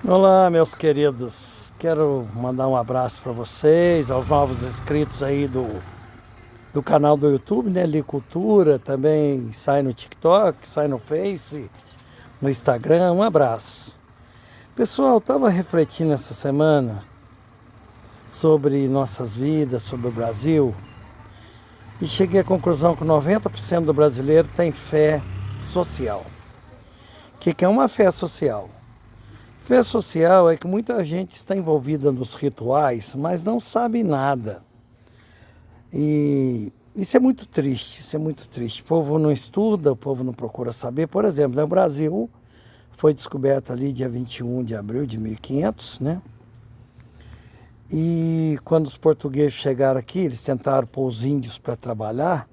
Olá, meus queridos. Quero mandar um abraço para vocês, aos novos inscritos aí do canal do YouTube, né? Licultura, também sai no TikTok, sai no Face, no Instagram. Um abraço. Pessoal, estava refletindo essa semana sobre nossas vidas, sobre o Brasil, e cheguei à conclusão que 90% do brasileiro tem fé social. O que é uma fé social? Fé social é que muita gente está envolvida nos rituais, mas não sabe nada. E isso é muito triste, isso é muito triste. O povo não estuda, o povo não procura saber. Por exemplo, o Brasil foi descoberto ali dia 21 de abril de 1500, né? E quando os portugueses chegaram aqui, eles tentaram pôr os índios para trabalhar.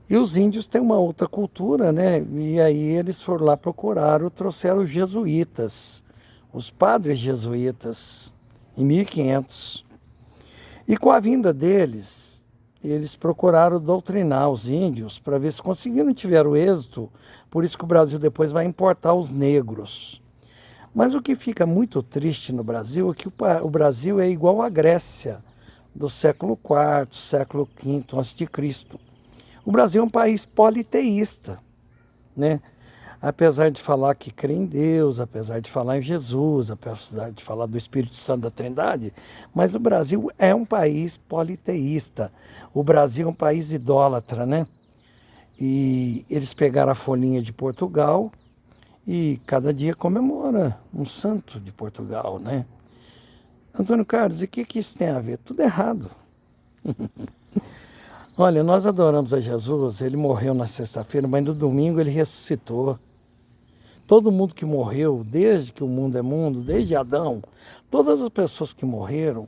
E os índios têm uma outra cultura, né? E aí eles foram lá procurar, trouxeram os jesuítas, os padres jesuítas, em 1500. E com a vinda deles, eles procuraram doutrinar os índios para ver se conseguiram, tiveram êxito. Por isso que o Brasil depois vai importar os negros. Mas o que fica muito triste no Brasil é que o Brasil é igual à Grécia, do século IV, século V a.C. O Brasil é um país politeísta, né? Apesar de falar que crê em Deus, apesar de falar em Jesus, apesar de falar do Espírito Santo da Trindade, mas o Brasil é um país politeísta. O Brasil é um país idólatra, né? E eles pegaram a folhinha de Portugal e cada dia comemora um santo de Portugal, né? Antônio Carlos, e o que isso tem a ver? Tudo errado. Olha, nós adoramos a Jesus, ele morreu na sexta-feira, mas no domingo ele ressuscitou. Todo mundo que morreu, desde que o mundo é mundo, desde Adão, todas as pessoas que morreram,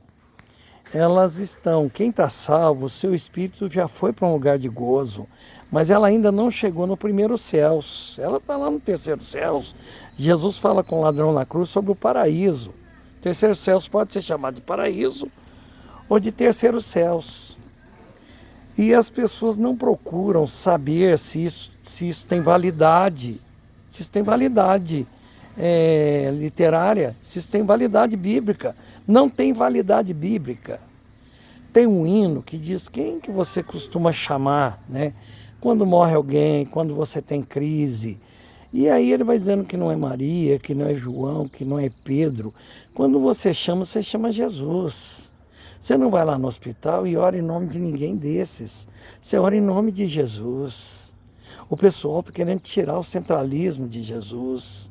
elas estão, quem está salvo, o seu espírito já foi para um lugar de gozo, mas ela ainda não chegou no primeiro céus, ela está lá no terceiro céus. Jesus fala com o ladrão na cruz sobre o paraíso. Terceiro céus pode ser chamado de paraíso ou de terceiro céus. E as pessoas não procuram saber se isso tem validade, se isso tem validade literária, se isso tem validade bíblica. Não tem validade bíblica. Tem um hino que diz quem que você costuma chamar, né? Quando morre alguém, quando você tem crise. E aí ele vai dizendo que não é Maria, que não é João, que não é Pedro. Quando você chama Jesus. Você não vai lá no hospital e ora em nome de ninguém desses. Você ora em nome de Jesus. O pessoal está querendo tirar o centralismo de Jesus.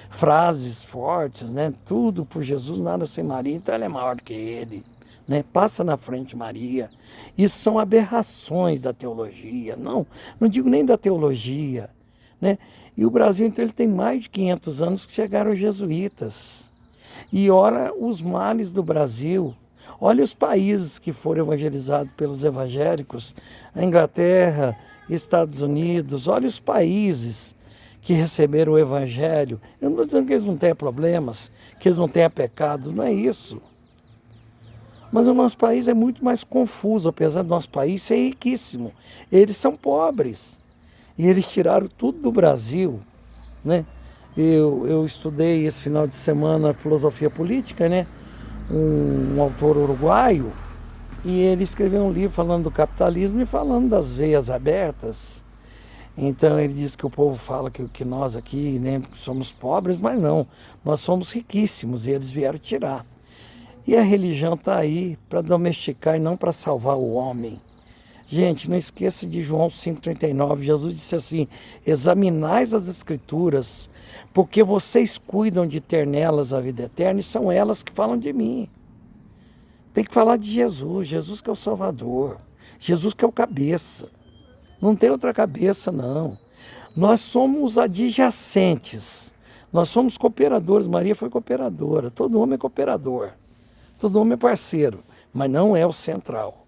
Frases fortes, né? Tudo por Jesus, nada sem Maria, então ela é maior que ele. Né? Passa na frente Maria. Isso são aberrações da teologia. Não digo nem da teologia. Né? E o Brasil, então, ele tem mais de 500 anos que chegaram os jesuítas. E ora os males do Brasil. Olha os países que foram evangelizados pelos evangélicos, a Inglaterra, Estados Unidos, olha os países que receberam o evangelho. Eu não estou dizendo que eles não tenham problemas, que eles não tenham pecado, não é isso. Mas o nosso país é muito mais confuso, apesar do nosso país ser riquíssimo. Eles são pobres e eles tiraram tudo do Brasil, né? Eu estudei esse final de semana filosofia política, né? Um autor uruguaio, e ele escreveu um livro falando do capitalismo e falando das veias abertas. Então ele diz que o povo fala que nós aqui, né, somos pobres, mas não, nós somos riquíssimos e eles vieram tirar. E a religião está aí para domesticar e não para salvar o homem. Gente, não esqueça de João 5,39, Jesus disse assim: examinais as escrituras, porque vocês cuidam de ter nelas a vida eterna e são elas que falam de mim. Tem que falar de Jesus, Jesus que é o Salvador, Jesus que é o cabeça. Não tem outra cabeça, não. Nós somos adjacentes, nós somos cooperadores. Maria foi cooperadora, todo homem é cooperador, todo homem é parceiro, mas não é o central.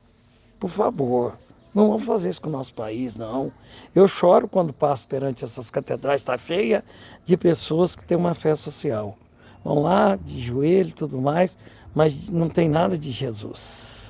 Por favor, não vamos fazer isso com o nosso país, não. Eu choro quando passo perante essas catedrais, está cheia de pessoas que têm uma fé social. Vão lá, de joelho e tudo mais, mas não tem nada de Jesus.